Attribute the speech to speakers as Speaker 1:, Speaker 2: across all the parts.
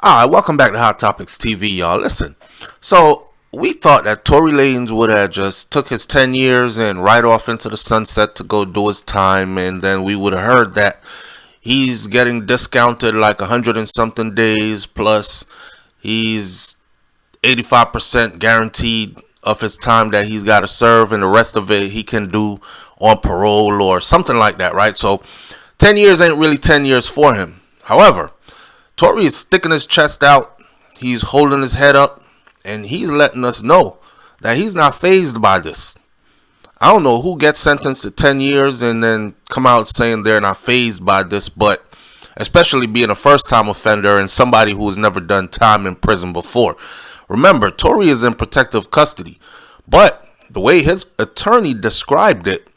Speaker 1: Alright, welcome back to Hot Topics TV, y'all. Listen, so we thought that Tory Lanez would have just took his 10 years and right off into the sunset to go do his time, and then we would have heard that he's getting discounted like 100 and something days, plus he's 85% guaranteed of his time that he's got to serve, and the rest of it he can do on parole or something like that, right? So 10 years ain't really 10 years for him. However, Tory is sticking his chest out, he's holding his head up, and he's letting us know that he's not fazed by this. I don't know who gets sentenced to 10 years and then come out saying they're not fazed by this, but especially being a first-time offender and somebody who has never done time in prison before. Remember, Tory is in protective custody, but the way his attorney described it,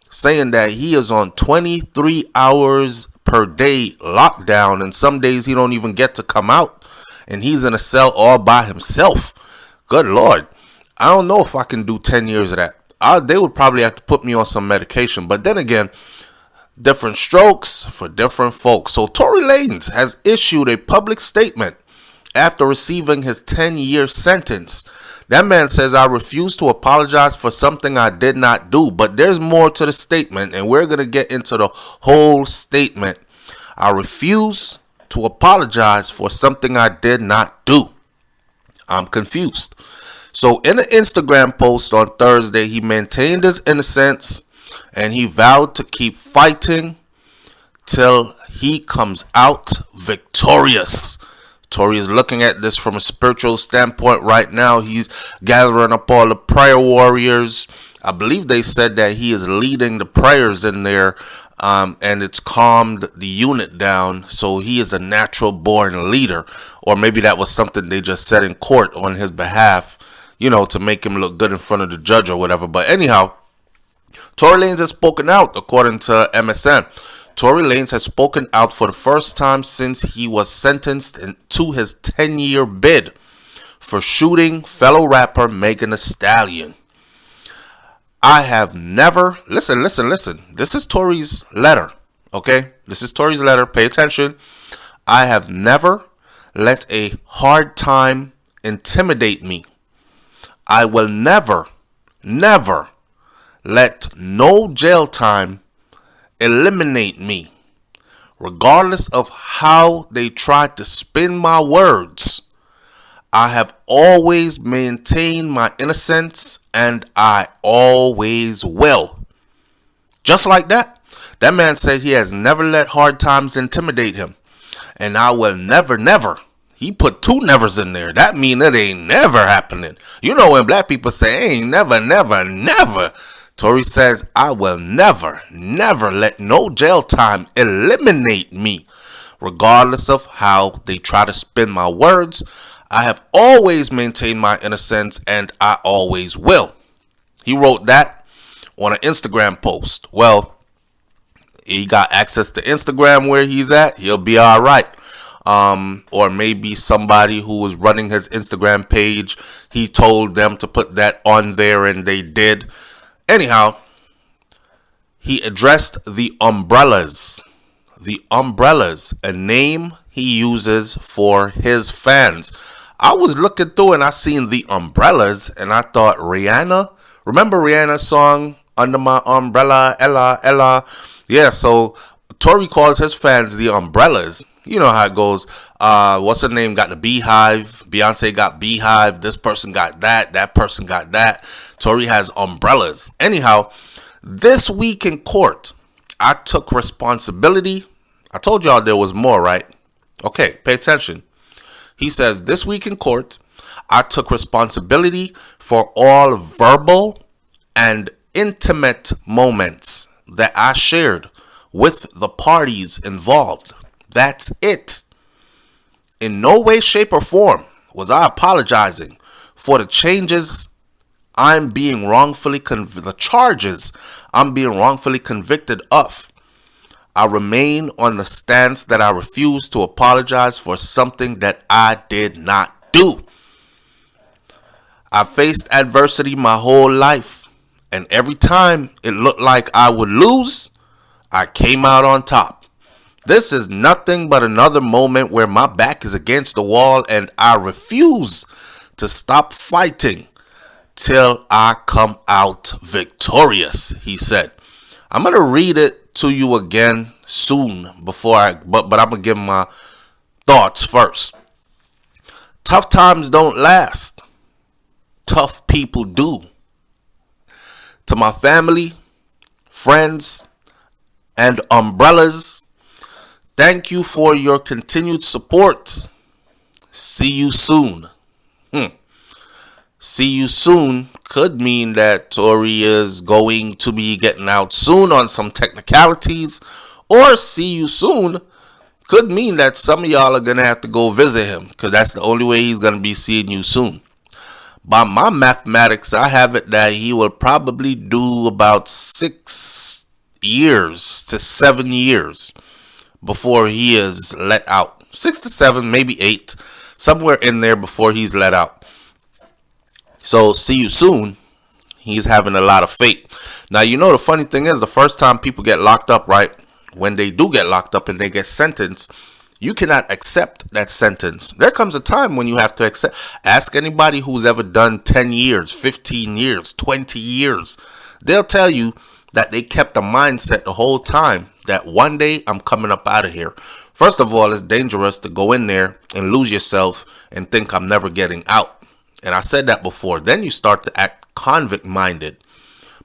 Speaker 1: saying that he is on 23 hours per day lockdown, and some days he don't even get to come out, and he's in a cell all by himself. Good Lord. I don't know if I can do 10 years of that. They would probably have to put me on some medication, but then again, different strokes for different folks. So Tory Lanez has issued a public statement after receiving his 10-year sentence. That man says, I refuse to apologize for something I did not do. But there's more to the statement, and we're going to get into the whole statement. I refuse to apologize for something I did not do. I'm confused. So in an Instagram post on Thursday, he maintained his innocence, and he vowed to keep fighting till he comes out victorious. Tory is looking at this from a spiritual standpoint right now. He's gathering up all the prayer warriors. I believe they said that he is leading the prayers in there, and it's calmed the unit down. So he is a natural born leader. Or maybe that was something they just said in court on his behalf, to make him look good in front of the judge or whatever. But anyhow, Tory Lanez has spoken out, according to MSN. Tory Lanez has spoken out for the first time since he was sentenced to his 10-year bid for shooting fellow rapper Megan Thee Stallion. I have never, listen. This is Tory's letter, okay? This is Tory's letter. Pay attention. I have never let a hard time intimidate me. I will never let no jail time eliminate me. Regardless of how they tried to spin my words, I have always maintained my innocence, and I always will. Just like that. That man said he has never let hard times intimidate him. And I will never. He put two nevers in there. That mean it ain't never happening. When black people say ain't never. Tory says, I will never let no jail time eliminate me. Regardless of how they try to spin my words, I have always maintained my innocence, and I always will. He wrote that on an Instagram post. Well, he got access to Instagram where he's at. He'll be all right. Or maybe somebody who was running his Instagram page, he told them to put that on there, and they did. Anyhow, he addressed the umbrellas. The umbrellas, a name he uses for his fans. I was looking through and I seen the umbrellas, and I thought Rihanna. Remember Rihanna's song, Under My Umbrella, Ella, Ella? Yeah, so Tory calls his fans the umbrellas. You know how it goes. What's her name? Got the Beehive. Beyonce got Beehive. This person got that. That person got that. Tory has umbrellas. Anyhow, this week in court, I took responsibility. I told y'all there was more, right? Okay, pay attention. He says, this week in court, I took responsibility for all verbal and intimate moments that I shared with the parties involved. That's it. In no way, shape, or form was I apologizing for the changes I'm being wrongfully the charges I'm being wrongfully convicted of. I remain on the stance that I refuse to apologize for something that I did not do. I faced adversity my whole life, and every time it looked like I would lose, I came out on top. This is nothing but another moment where my back is against the wall and I refuse to stop fighting till I come out victorious, he said. I'm going to read it to you again soon but I'm going to give my thoughts first. Tough times don't last. Tough people do. To my family, friends, and umbrellas, thank you for your continued support. See you soon. See you soon could mean that Tory is going to be getting out soon on some technicalities, or see you soon could mean that some of y'all are going to have to go visit him, because that's the only way he's going to be seeing you soon. By my mathematics, I have it that he will probably do about 6 years to 7 years before he is let out. 6 to 7, maybe 8, somewhere in there before he's let out. So see you soon. He's having a lot of faith. Now, you know, the funny thing is, the first time people get locked up, right? When they do get locked up and they get sentenced, you cannot accept that sentence. There comes a time when you have to accept. Ask anybody who's ever done 10 years, 15 years, 20 years. They'll tell you that they kept a mindset the whole time that one day I'm coming up out of here. First of all, it's dangerous to go in there and lose yourself and think I'm never getting out. And I said that before. Then you start to act convict-minded.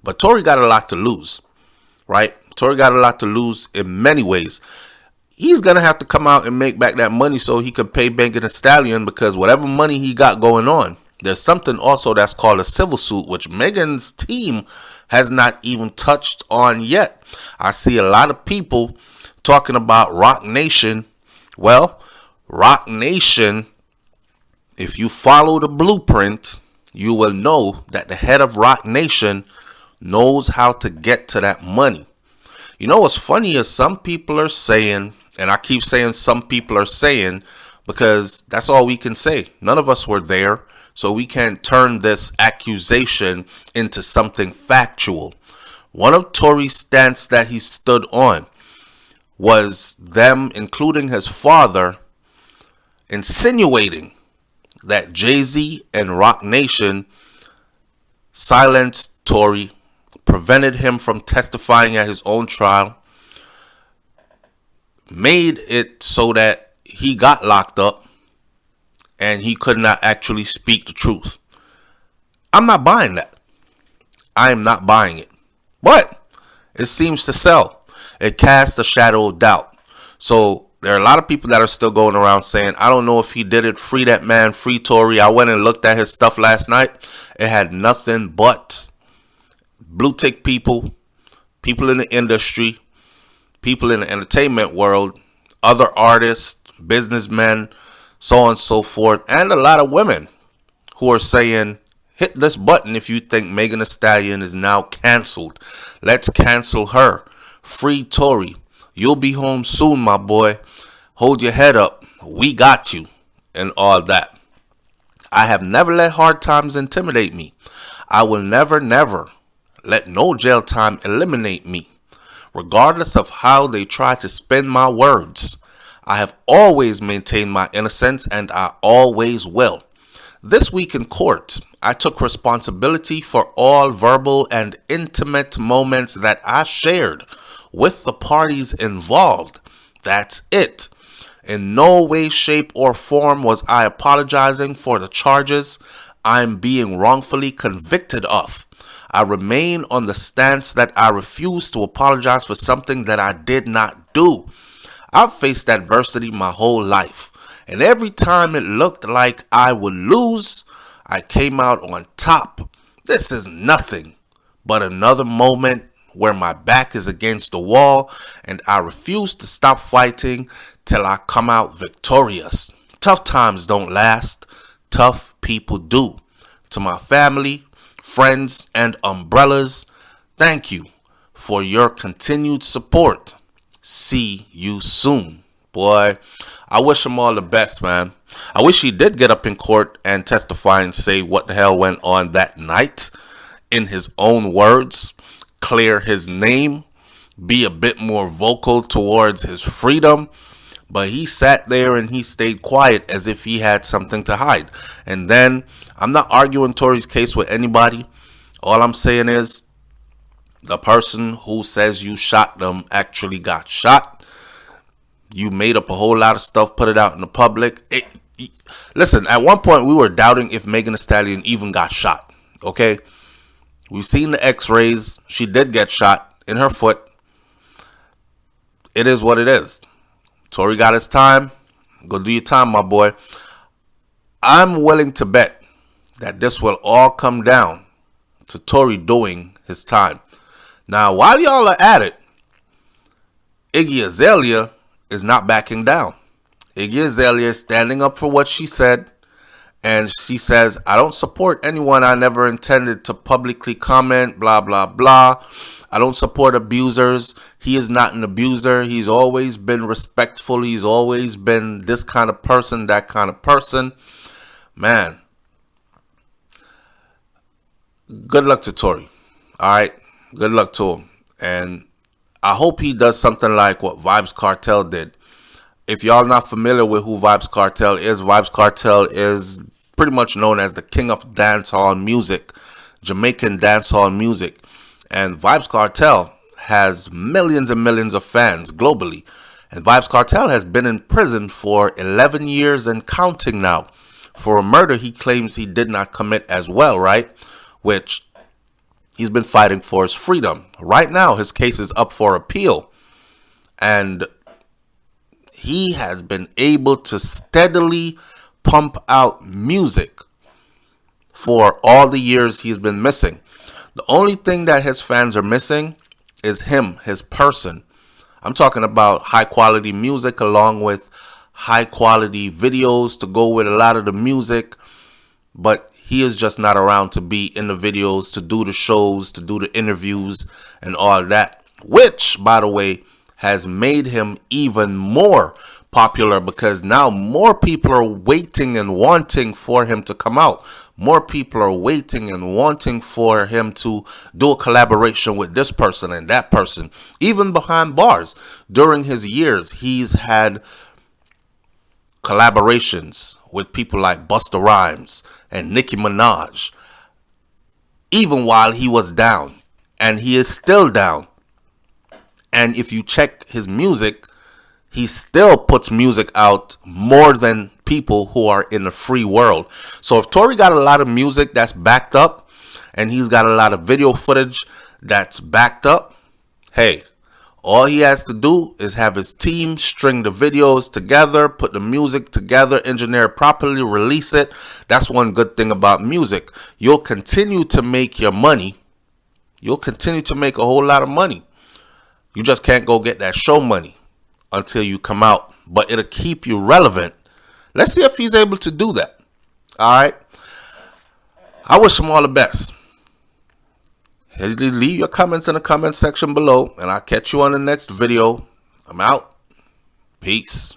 Speaker 1: But Tory got a lot to lose, right? Tory got a lot to lose in many ways. He's going to have to come out and make back that money so he could pay Megan Thee Stallion, because whatever money he got going on, there's something also that's called a civil suit, which Megan's team has not even touched on yet. I see a lot of people talking about Roc Nation. Well, Roc Nation, if you follow the blueprint, you will know that the head of Roc Nation knows how to get to that money. You know what's funny is some people are saying, and I keep saying some people are saying, because that's all we can say. None of us were there, so we can't turn this accusation into something factual. One of Tory's stance that he stood on was them, including his father, insinuating that Jay-Z and Roc Nation silenced Tory, prevented him from testifying at his own trial, made it so that he got locked up and he could not actually speak the truth. I'm not buying that. I am not buying it. But it seems to sell. It casts a shadow of doubt. So there are a lot of people that are still going around saying, I don't know if he did it. Free that man. Free Tory. I went and looked at his stuff last night. It had nothing but blue tick people, people in the industry, people in the entertainment world, other artists, businessmen, so on and so forth, and a lot of women who are saying, hit this button if you think Megan Thee Stallion is now canceled. Let's cancel her. Free Tory. You'll be home soon, my boy. Hold your head up. We got you. And all that. I have never let hard times intimidate me. I will never let no jail time eliminate me. Regardless of how they try to spin my words, I have always maintained my innocence, and I always will. This week in court, I took responsibility for all verbal and intimate moments that I shared with the parties involved. That's it. In no way, shape, or form was I apologizing for the charges I'm being wrongfully convicted of. I remain on the stance that I refuse to apologize for something that I did not do. I've faced adversity my whole life, and every time it looked like I would lose, I came out on top. This is nothing but another moment where my back is against the wall, and I refuse to stop fighting till I come out victorious. Tough times don't last. Tough people do. To my family, friends, and umbrellas, thank you for your continued support. See you soon. Boy, I wish him all the best, man. I wish he did get up in court and testify and say what the hell went on that night in his own words, clear his name, be a bit more vocal towards his freedom, but he sat there and he stayed quiet as if he had something to hide. And then, I'm not arguing Tory's case with anybody. All I'm saying is, the person who says you shot them actually got shot. You made up a whole lot of stuff, put it out in the public. Listen, at one point we were doubting if Megan Thee Stallion even got shot. Okay? We've seen the x-rays. She did get shot in her foot. It is what it is. Tory got his time. Go do your time, my boy. I'm willing to bet that this will all come down to Tory doing his time. Now, while y'all are at it, Iggy Azalea is not backing down. Iggy Azalea is standing up for what she said. And she says, I don't support anyone I never intended to publicly comment, blah, blah, blah. I don't support abusers. He is not an abuser. He's always been respectful. He's always been this kind of person, that kind of person. Man, good luck to Tory. All right, good luck to him. And I hope he does something like what Vybz Kartel did. If y'all not familiar with who Vybz Kartel is pretty much known as the king of dancehall music, Jamaican dancehall music. And Vybz Kartel has millions and millions of fans globally. And Vybz Kartel has been in prison for 11 years and counting now for a murder he claims he did not commit as well, right? Which he's been fighting for his freedom. Right now, his case is up for appeal. And he has been able to steadily pump out music for all the years he's been missing. The only thing that his fans are missing is him, his person. I'm talking about high quality music along with high quality videos to go with a lot of the music. But he is just not around to be in the videos, to do the shows, to do the interviews and all that. Which, by the way, has made him even more popular because now more people are waiting and wanting for him to come out. More people are waiting and wanting for him to do a collaboration with this person and that person. Even behind bars, during his years, he's had collaborations with people like Busta Rhymes and Nicki Minaj. Even while he was down. And he is still down. And if you check his music, he still puts music out more than people who are in the free world. So if Tory got a lot of music that's backed up and he's got a lot of video footage that's backed up, hey, all he has to do is have his team string the videos together, put the music together, engineer it properly, release it. That's one good thing about music. You'll continue to make your money. You'll continue to make a whole lot of money. You just can't go get that show money until you come out, but it'll keep you relevant. Let's see if he's able to do that. All right. I wish him all the best. Leave your comments in the comment section below, and I'll catch you on the next video. I'm out. Peace.